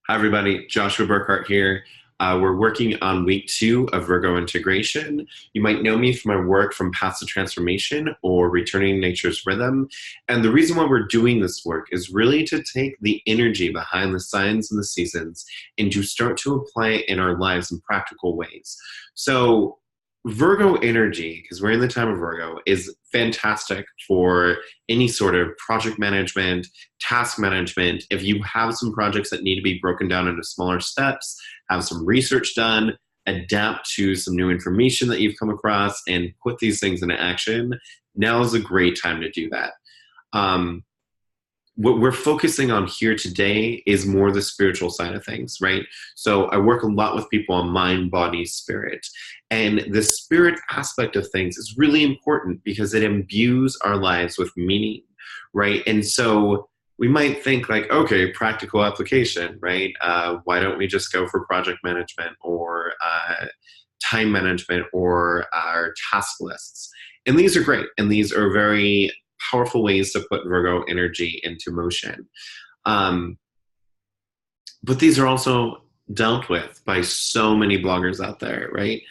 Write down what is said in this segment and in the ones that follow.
Hi, everybody. Joshua Burkhart here. We're working on week 2 of Virgo integration. You might know me from my work from Passive Transformation or Returning Nature's Rhythm. And the reason why we're doing this work is really to take the energy behind the signs and the seasons and to start to apply it in our lives in practical ways. So, Virgo energy, because we're in the time of Virgo, is fantastic for any sort of project management, task management. If you have some projects that need to be broken down into smaller steps, have some research done, adapt to some new information that you've come across, and put these things into action, now is a great time to do that. Um, what we're focusing on here today is more the spiritual side of things, right? So I work a lot with people on mind, body, spirit. And the spirit aspect of things is really important because it imbues our lives with meaning, right? And so we might think like, okay, practical application, right? Why don't we just go for project management or time management or our task lists? And these are great. And these are very powerful ways to put Virgo energy into motion. Um, but these are also dealt with by so many bloggers out there, right?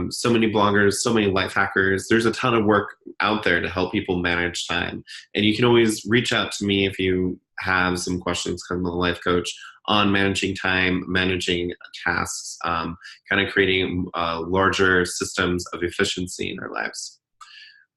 So many bloggers, so many life hackers. There's a ton of work out there to help people manage time. And you can always reach out to me if you have some questions, come to the life coach on managing time, managing tasks, kind of creating larger systems of efficiency in our lives.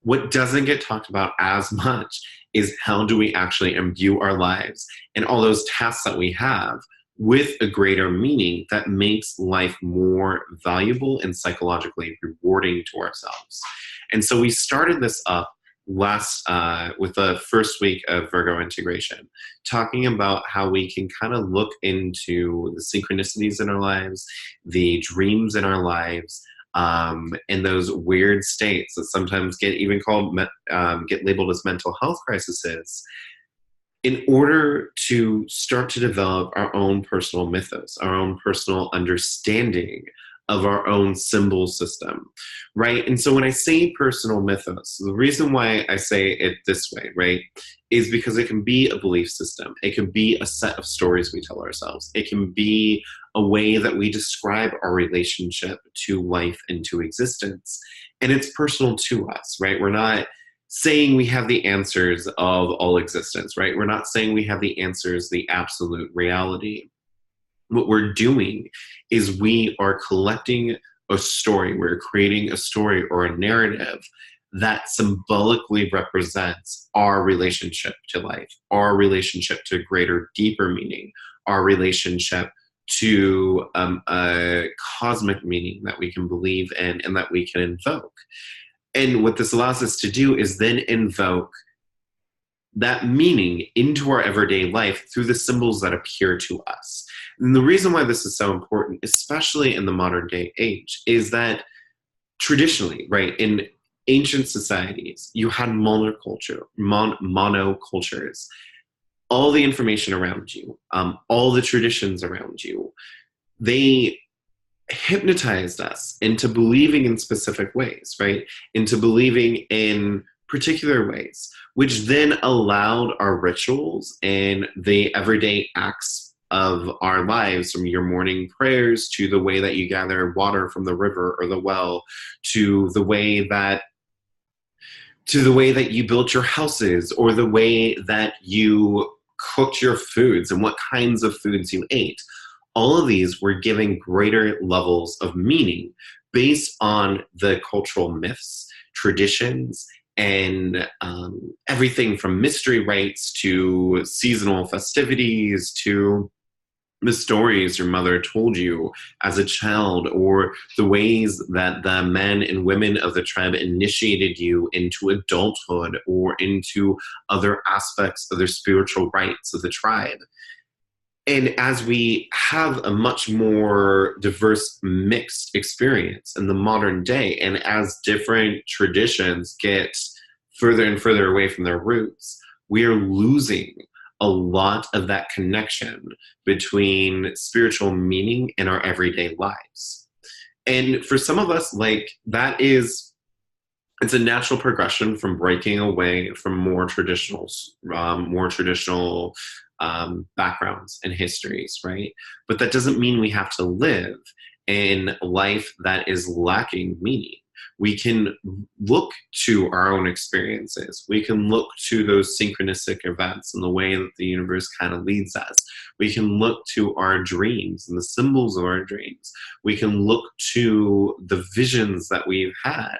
What doesn't get talked about as much is how do we actually imbue our lives and all those tasks that we have with a greater meaning that makes life more valuable and psychologically rewarding to ourselves. And so we started this up last with the first week of Virgo integration, talking about how we can kind of look into the synchronicities in our lives, the dreams in our lives, and those weird states that sometimes get even called get labeled as mental health crises, in order to start to develop our own personal mythos, our own personal understanding of our own symbol system, right? And so when I say personal mythos, the reason why I say it this way, right, is because it can be a belief system. It can be a set of stories we tell ourselves. It can be a way that we describe our relationship to life and to existence. And it's personal to us, right? We're not saying we have the answers of all existence, right? We're not saying we have the answers, the absolute reality. What we're doing is we are collecting a story. We're creating a story or a narrative that symbolically represents our relationship to life, our relationship to greater, deeper meaning, our relationship to a cosmic meaning that we can believe in and that we can invoke. And what this allows us to do is then invoke that meaning into our everyday life through the symbols that appear to us. And the reason why this is so important, especially in the modern day age, is that traditionally, right, in ancient societies, you had monocultures, all the information around you, all the traditions around you. They hypnotized us into believing in specific ways, right? Into believing in particular ways, which then allowed our rituals and the everyday acts of our lives, from your morning prayers to the way that you gather water from the river or the well, to the way that you built your houses, or the way that you cooked your foods and what kinds of foods you ate. All of these were giving greater levels of meaning based on the cultural myths, traditions, and everything from mystery rites to seasonal festivities to the stories your mother told you as a child, or the ways that the men and women of the tribe initiated you into adulthood or into other aspects of their spiritual rites of the tribe. And as we have a much more diverse, mixed experience in the modern day, and as different traditions get further and further away from their roots, we are losing a lot of that connection between spiritual meaning in our everyday lives. And for some of us, like, it's a natural progression from breaking away from more traditional backgrounds and histories, right? But that doesn't mean we have to live in life that is lacking meaning. We can look to our own experiences. We can look to those synchronistic events and the way that the universe kind of leads us. We can look to our dreams and the symbols of our dreams. We can look to the visions that we've had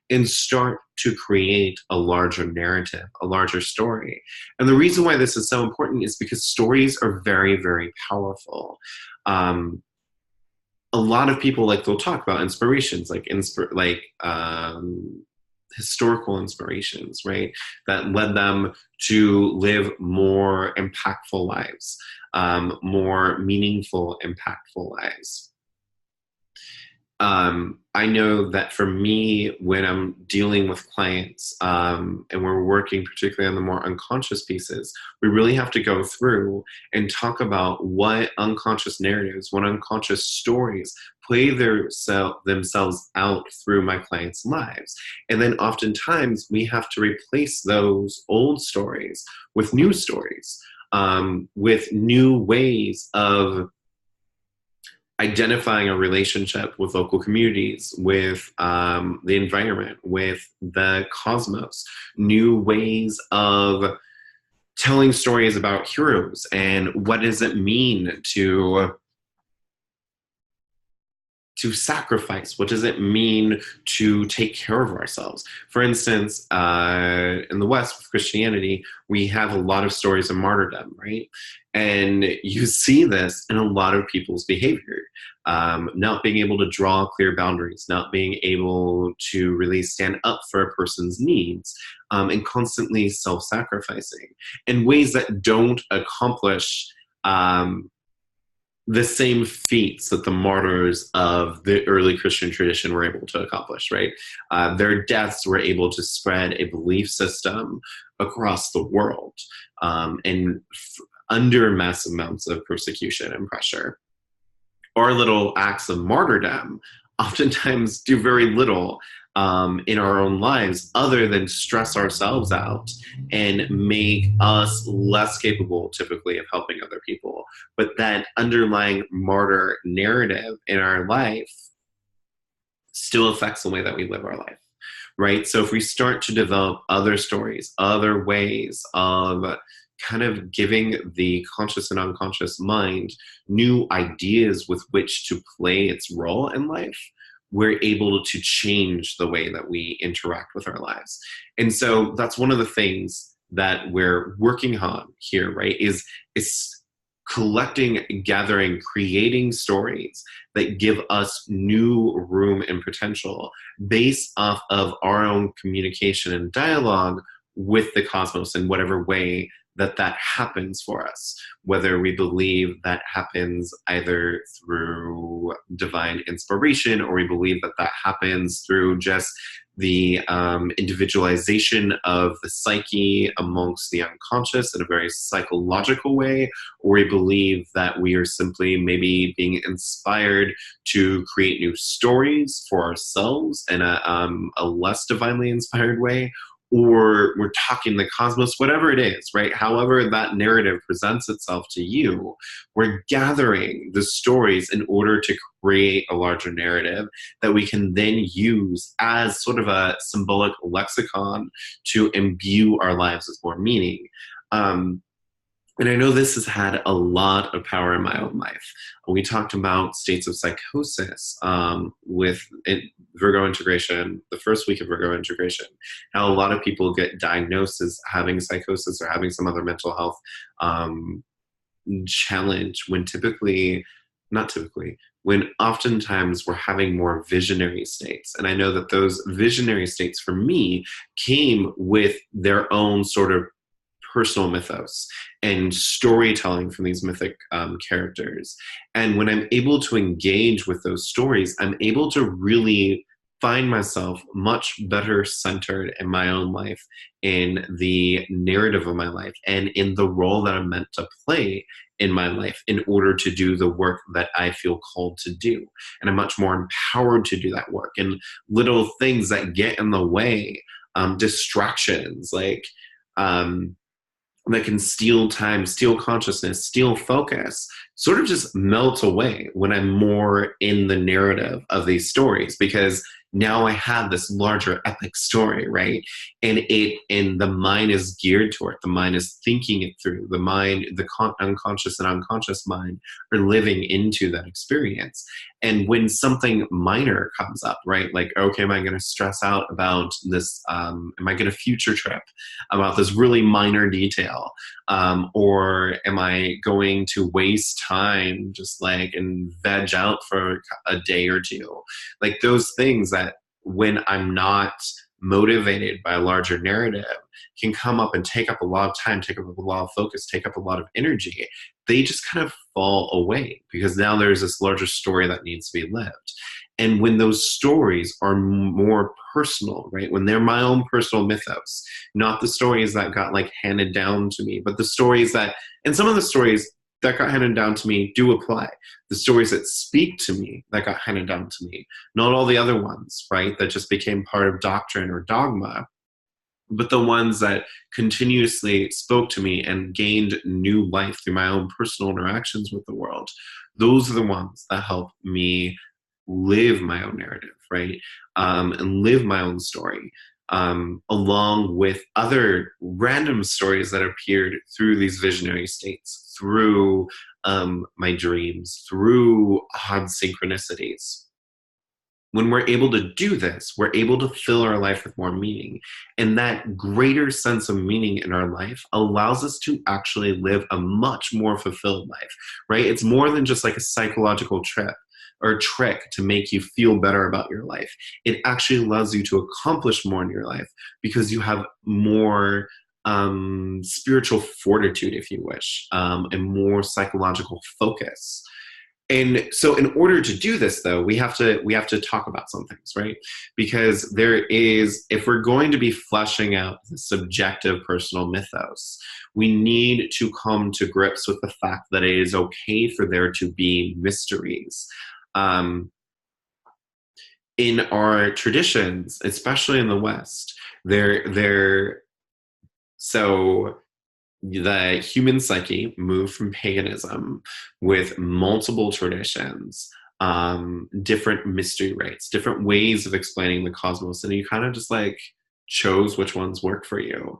and start to create a larger narrative, a larger story. And the reason why this is so important is because stories are very, very powerful. A lot of people, like, they'll talk about inspirations, like historical inspirations, right, that led them to live more impactful lives, more meaningful, impactful lives. I know that for me, when I'm dealing with clients, and we're working particularly on the more unconscious pieces, we really have to go through and talk about what unconscious narratives, what unconscious stories play themselves out through my clients' lives. And then oftentimes we have to replace those old stories with new stories, with new ways of identifying a relationship with local communities, with the environment, with the cosmos, new ways of telling stories about heroes and what does it mean to sacrifice? What does it mean to take care of ourselves? For instance, in the West with Christianity, we have a lot of stories of martyrdom, right? And you see this in a lot of people's behavior. Not being able to draw clear boundaries, not being able to really stand up for a person's needs, and constantly self-sacrificing in ways that don't accomplish the same feats that the martyrs of the early Christian tradition were able to accomplish, right? Their deaths were able to spread a belief system across the world, and under massive amounts of persecution and pressure. Our little acts of martyrdom oftentimes do very little in our own lives other than stress ourselves out and make us less capable typically of helping other people. But that underlying martyr narrative in our life still affects the way that we live our life, right? So if we start to develop other stories, other ways of kind of giving the conscious and unconscious mind new ideas with which to play its role in life, we're able to change the way that we interact with our lives. And so that's one of the things that we're working on here, right? Is collecting, gathering, creating stories that give us new room and potential based off of our own communication and dialogue with the cosmos in whatever way that happens for us, whether we believe that happens either through divine inspiration or we believe that happens through just the individualization of the psyche amongst the unconscious in a very psychological way, or we believe that we are simply maybe being inspired to create new stories for ourselves in a less divinely inspired way, or we're talking the cosmos, whatever it is, right? However that narrative presents itself to you, we're gathering the stories in order to create a larger narrative that we can then use as sort of a symbolic lexicon to imbue our lives with more meaning. And I know this has had a lot of power in my own life. We talked about states of psychosis with Virgo integration, the first week of Virgo integration, how a lot of people get diagnosed as having psychosis or having some other mental health challenge when when oftentimes we're having more visionary states. And I know that those visionary states for me came with their own sort of personal mythos and storytelling from these mythic characters. And when I'm able to engage with those stories, I'm able to really find myself much better centered in my own life, in the narrative of my life, and in the role that I'm meant to play in my life in order to do the work that I feel called to do. And I'm much more empowered to do that work. And little things that get in the way, distractions, like that can steal time, steal consciousness, steal focus, sort of just melt away when I'm more in the narrative of these stories, because now I have this larger epic story, right? And the mind is geared toward it. The mind is thinking it through. The mind, the unconscious and unconscious mind are living into that experience. And when something minor comes up, right? Like, okay, am I going to stress out about this? Am I going to future trip about this really minor detail? Or am I going to waste time just like and veg out for a day or two? Like those things that when I'm not motivated by a larger narrative can come up and take up a lot of time, take up a lot of focus, take up a lot of energy. They just kind of fall away because now there's this larger story that needs to be lived. And when those stories are more personal, right? When they're my own personal mythos, not the stories that got like handed down to me, but the stories that, and some of the stories that got handed down to me do apply. The stories that speak to me that got handed down to me, not all the other ones, right? That just became part of doctrine or dogma, but the ones that continuously spoke to me and gained new life through my own personal interactions with the world. Those are the ones that help me live my own narrative, right? And live my own story, along with other random stories that appeared through these visionary states, through my dreams, through odd synchronicities. When we're able to do this, we're able to fill our life with more meaning. And that greater sense of meaning in our life allows us to actually live a much more fulfilled life, right? It's more than just like a psychological trip or trick to make you feel better about your life. It actually allows you to accomplish more in your life because you have more spiritual fortitude, if you wish, and more psychological focus. And so in order to do this, though, we have to talk about some things, right? Because there is, if we're going to be fleshing out the subjective personal mythos, we need to come to grips with the fact that it is okay for there to be mysteries. In our traditions, especially in the West, so the human psyche moved from paganism with multiple traditions, different mystery rites, different ways of explaining the cosmos, and you kind of just like chose which ones worked for you.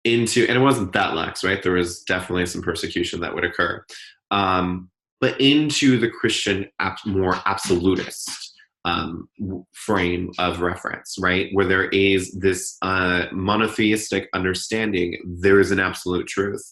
And it wasn't that lax, right? There was definitely some persecution that would occur. But into the Christian more absolutist frame of reference, right? Where there is this monotheistic understanding, there is an absolute truth.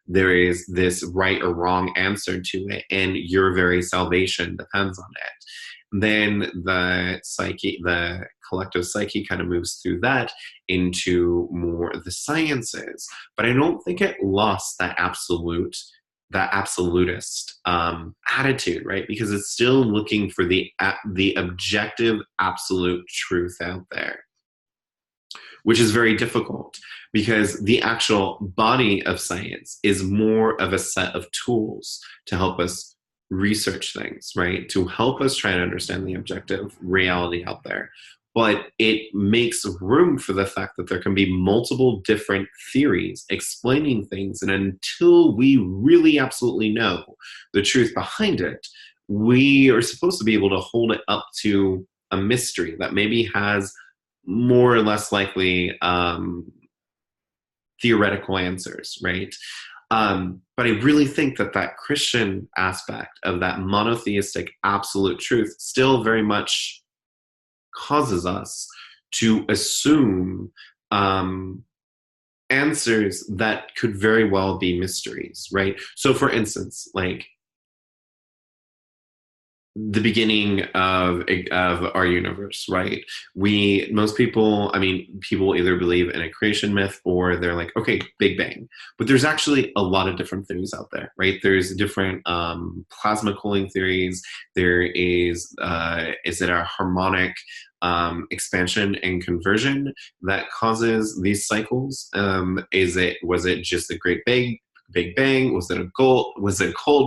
There is this right or wrong answer to it, and your very salvation depends on it. Then the psyche, the collective psyche kind of moves through that into more of the sciences. But I don't think it lost that absolutist attitude, right? Because it's still looking for the objective absolute truth out there, which is very difficult because the actual body of science is more of a set of tools to help us research things, right? To help us try to understand the objective reality out there. But it makes room for the fact that there can be multiple different theories explaining things. And until we really absolutely know the truth behind it, we are supposed to be able to hold it up to a mystery that maybe has more or less likely theoretical answers, right? But I really think that Christian aspect of that monotheistic absolute truth still very much causes us to assume answers that could very well be mysteries, right? So for instance, like the beginning of our universe, right? Most people, people either believe in a creation myth or they're like, okay, Big Bang. But there's actually a lot of different theories out there, right? There's different plasma cooling theories. There is it a harmonic expansion and conversion that causes these cycles? Was it just a great Big Bang? Was it a cold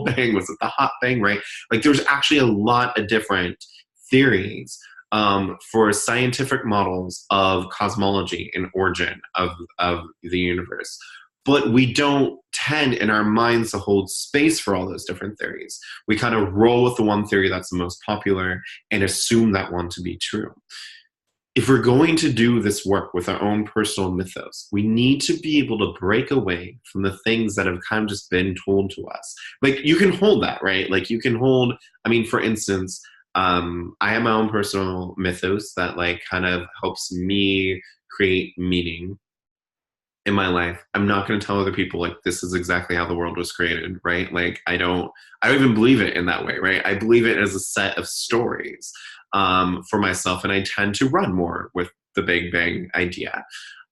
bang? Was it the hot bang, right? Like there's actually a lot of different theories for scientific models of cosmology and origin of the universe. but we don't tend in our minds to hold space for all those different theories. We kind of roll with the one theory that's the most popular and assume that one to be true. If we're going to do this work with our own personal mythos, we need to be able to break away from the things that have kind of just been told to us. Like, you can hold that, right? Like, you can hold, I mean, for instance, I have my own personal mythos that like kind of helps me create meaning in my life. I'm not going to tell other people like this is exactly how the world was created, right? Like I don't even believe it in that way, right? I believe it as a set of stories for myself, and I tend to run more with the Big Bang idea.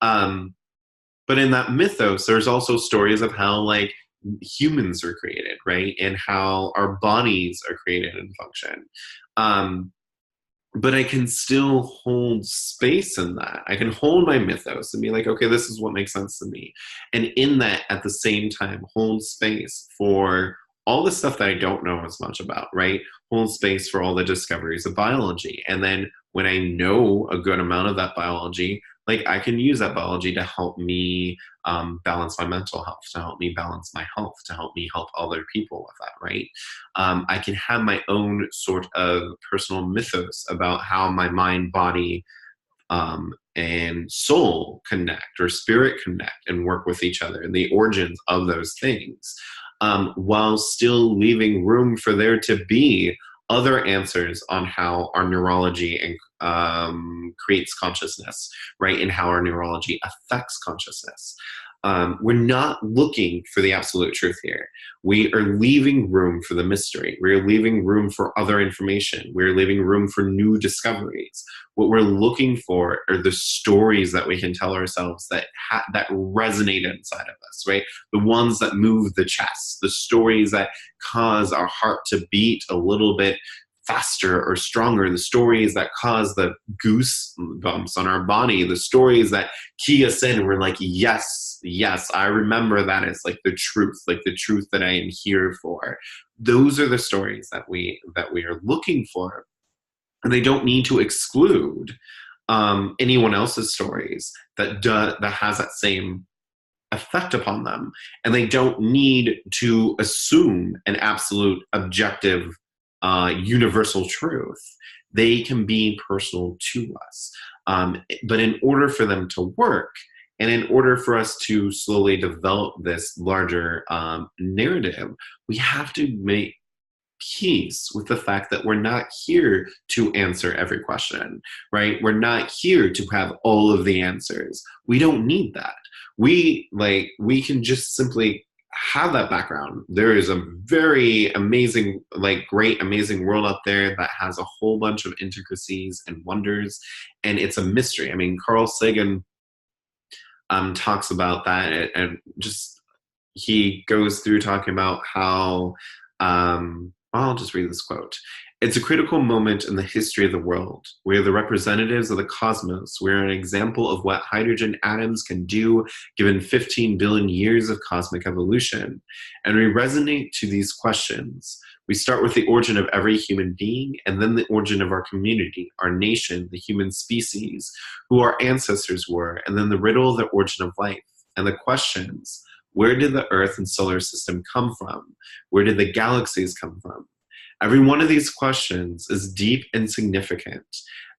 But in that mythos, there's also stories of how like humans are created, right? And how our bodies are created and function. But I can still hold space in that. I can hold my mythos and be like, okay, this is what makes sense to me. And in that, at the same time, hold space for all the stuff that I don't know as much about, right? Hold space for all the discoveries of biology. And then when I know a good amount of that biology, like I can use that biology to help me balance my mental health, to help me balance my health, to help me help other people with that, right? I can have my own sort of personal mythos about how my mind, body, and soul connect, or spirit connect and work with each other, and the origins of those things, while still leaving room for there to be other answers on how our neurology and creates consciousness, right? And how our neurology affects consciousness. We're not looking for the absolute truth here. We are leaving room for the mystery. We're leaving room for other information. We're leaving room for new discoveries. What we're looking for are the stories that we can tell ourselves that that resonate inside of us, right? The ones that move the chest, the stories that cause our heart to beat a little bit faster or stronger, the stories that cause the goose bumps on our body, the stories that key us in and we're like, yes, I remember that is like the truth that I am here for. Those are the stories that we are looking for, and they don't need to exclude anyone else's stories that has that same effect upon them, and they don't need to assume an absolute objective universal truth. They can be personal to us. But in order for them to work, and in order for us to slowly develop this larger narrative, we have to make peace with the fact that we're not here to answer every question, right? We're not here to have all of the answers. We don't need that. We can just simply have that background. There is a very amazing, great, amazing world out there that has a whole bunch of intricacies and wonders, and it's a mystery. I mean, Carl Sagan talks about that, and just he goes through talking about how I'll just read this quote. It's a critical moment in the history of the world. We are the representatives of the cosmos. We are an example of what hydrogen atoms can do given 15 billion years of cosmic evolution. And we resonate to these questions. We start with the origin of every human being, and then the origin of our community, our nation, the human species, who our ancestors were, and then the riddle of the origin of life, and the questions. Where did the Earth and solar system come from? Where did the galaxies come from? Every one of these questions is deep and significant.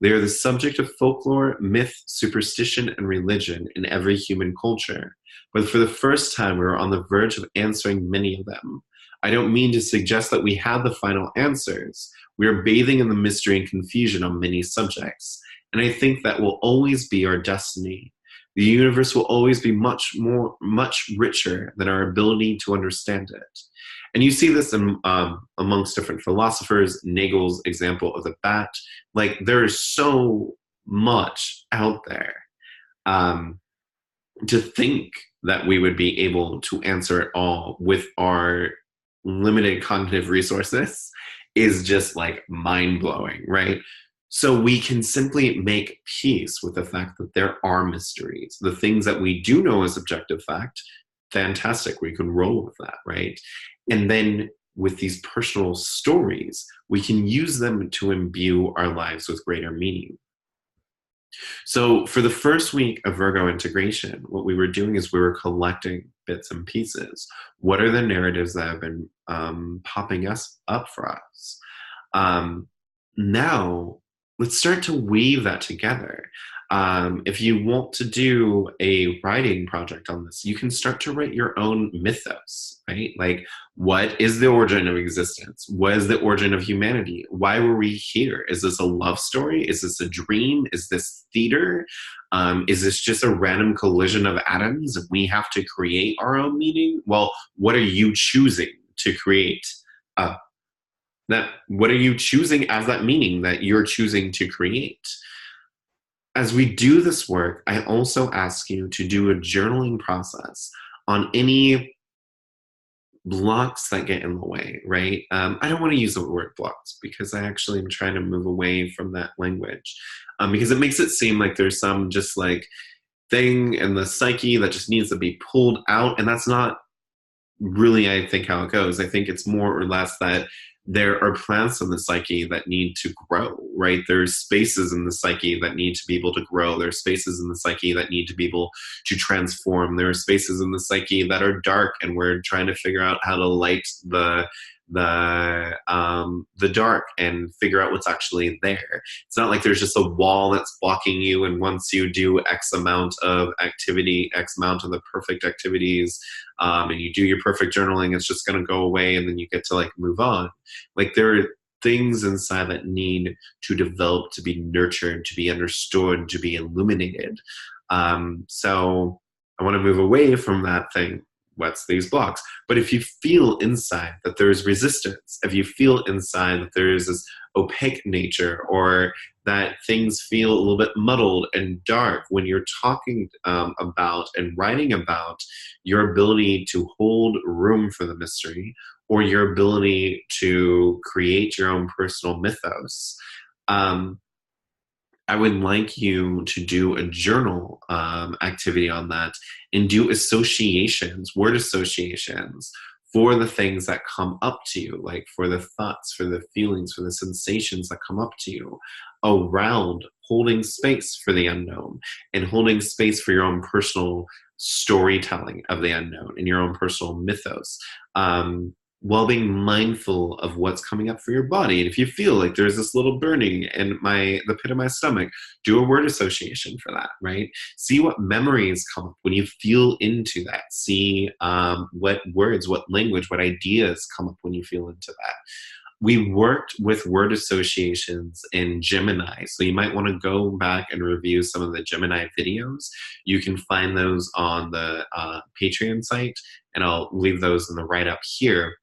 They are the subject of folklore, myth, superstition, and religion in every human culture. But for the first time, we are on the verge of answering many of them. I don't mean to suggest that we have the final answers. We are bathing in the mystery and confusion on many subjects. And I think that will always be our destiny. The universe will always be much richer than our ability to understand it. And you see this in, amongst different philosophers. Nagel's example of the bat. Like, there is so much out there. To think that we would be able to answer it all with our limited cognitive resources is just like mind-blowing, right? So we can simply make peace with the fact that there are mysteries. The things that we do know as objective fact, fantastic, we can roll with that, right? And then with these personal stories, we can use them to imbue our lives with greater meaning. So for the first week of Virgo integration, what we were doing is we were collecting bits and pieces. What are the narratives that have been popping us up for us? Um, Now, let's start to weave that together. If you want to do a writing project on this, you can start to write your own mythos, right? Like, what is the origin of existence? What is the origin of humanity? Why were we here? Is this a love story? Is this a dream? Is this theater? Is this just a random collision of atoms? We have to create our own meaning? Well, what are you choosing to create? Uh, that what are you choosing as that meaning that you're choosing to create? As we do this work, I also ask you to do a journaling process on any blocks that get in the way, right? I don't want to use the word blocks because I actually am trying to move away from that language, because it makes it seem like there's some just like thing in the psyche that just needs to be pulled out. And that's not really, I think, how it goes. I think it's more or less that there are plants in the psyche that need to grow, right? There's spaces in the psyche that need to be able to grow. There's spaces in the psyche that need to be able to transform. There are spaces in the psyche that are dark, and we're trying to figure out how to light the dark and figure out what's actually there. It's not like there's just a wall that's blocking you, and once you do X amount of activity, X amount of the perfect activities, and you do your perfect journaling, it's just going to go away, and then you get to like move on. Like there are things inside that need to develop, to be nurtured, to be understood, to be illuminated. So I want to move away from that thing. What's these blocks? But if you feel inside that there is resistance, if you feel inside that there is this opaque nature, or that things feel a little bit muddled and dark when you're talking about and writing about your ability to hold room for the mystery, or your ability to create your own personal mythos, um, I would like you to do a journal activity on that and do associations, word associations for the things that come up to you, like for the thoughts, for the feelings, for the sensations that come up to you around holding space for the unknown and holding space for your own personal storytelling of the unknown and your own personal mythos. While being mindful of what's coming up for your body. And if you feel like there's this little burning in the pit of my stomach, do a word association for that, right? See what memories come up when you feel into that. See what words, what language, what ideas come up when you feel into that. We worked with word associations in Gemini, so you might want to go back and review some of the Gemini videos. You can find those on the Patreon site, and I'll leave those in the write-up here,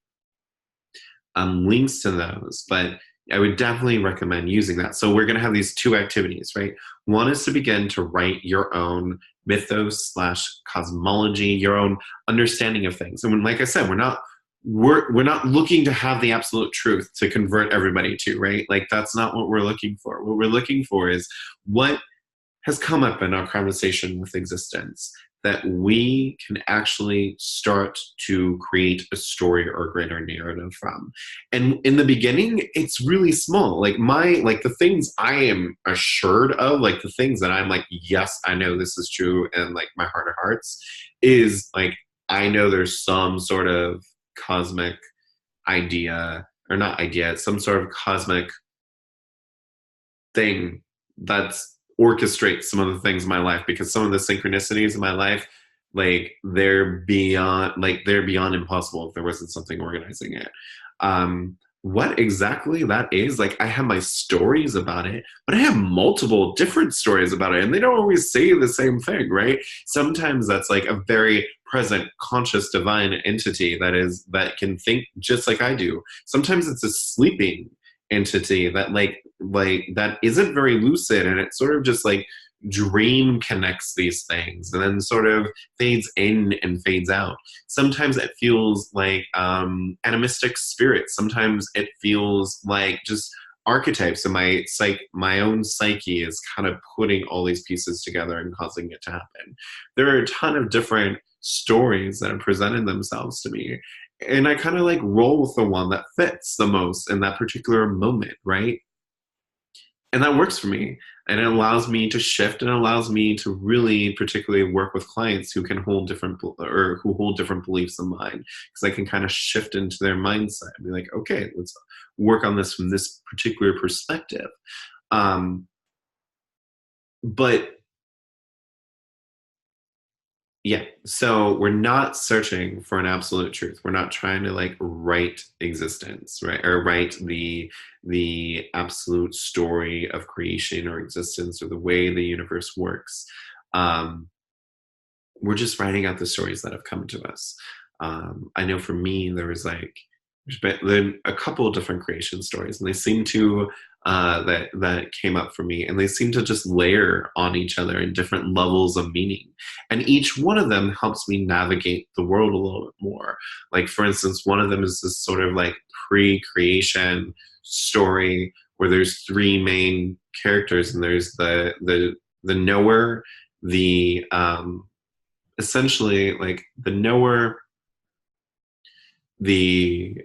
links to those, but I would definitely recommend using that. So we're going to have these two activities, right? One is to begin to write your own mythos slash cosmology, your own understanding of things. And when, like I said, we're not looking to have the absolute truth to convert everybody to, right? Like that's not what we're looking for. What we're looking for is what has come up in our conversation with existence that we can actually start to create a story or a greater narrative from. And in the beginning, it's really small. Like the things I am assured of, like the things that I'm like, yes, I know this is true, and like my heart of hearts is like, I know there's some sort of cosmic idea, or not idea, some sort of cosmic thing that's orchestrate some of the things in my life, because some of the synchronicities in my life, they're beyond impossible if there wasn't something organizing it. What exactly that is, like I have my stories about it, but I have multiple different stories about it, and they don't always say the same thing, right? Sometimes that's like a very present, conscious, divine entity that can think just like I do. Sometimes it's a sleeping entity that that isn't very lucid, and it sort of just like dream connects these things and then sort of fades in and fades out. Sometimes it feels like animistic spirits. Sometimes it feels like just archetypes, and my own psyche is kind of putting all these pieces together and causing it to happen. There are a ton of different stories that have presented themselves to me, and I kind of like roll with the one that fits the most in that particular moment, right? And that works for me. And it allows me to shift and allows me to really particularly work with clients who can hold different or who hold different beliefs than mine, because I can kind of shift into their mindset and be like, okay, let's work on this from this particular perspective. But yeah, so we're not searching for an absolute truth. We're not trying to like write existence, right? Or write the absolute story of creation or existence or the way the universe works. Um, we're just writing out the stories that have come to us. I know for me, there's been a couple of different creation stories, and they seem to that came up for me, and they seem to just layer on each other in different levels of meaning, and each one of them helps me navigate the world a little bit more. Like for instance, one of them is this sort of like pre-creation story where there's three main characters, and there's the knower, the essentially like the knower, the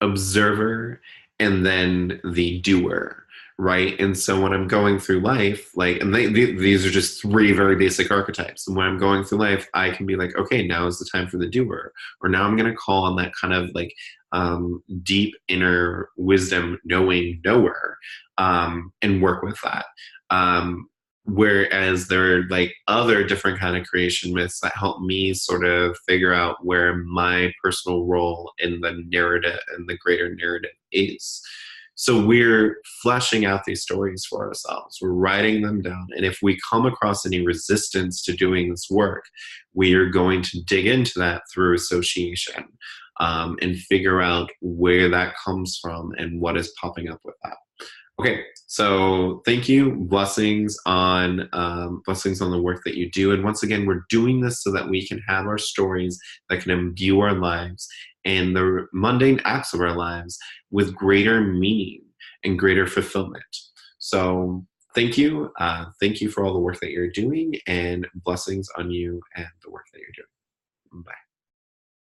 observer, and then the doer, right? And so when I'm going through life, like, and these are just three very basic archetypes. And when I'm going through life, I can be like, okay, now is the time for the doer, or now I'm going to call on that kind of like deep inner wisdom, knowing knower, and work with that. Whereas there are like other different kind of creation myths that help me sort of figure out where my personal role in the narrative and the greater narrative is. So we're fleshing out these stories for ourselves. We're writing them down. And if we come across any resistance to doing this work, we are going to dig into that through association, and figure out where that comes from and what is popping up with that. Okay, so thank you. Blessings on the work that you do. And once again, we're doing this so that we can have our stories that can imbue our lives and the mundane acts of our lives with greater meaning and greater fulfillment. So thank you. Thank you for all the work that you're doing, and blessings on you and the work that you're doing. Bye.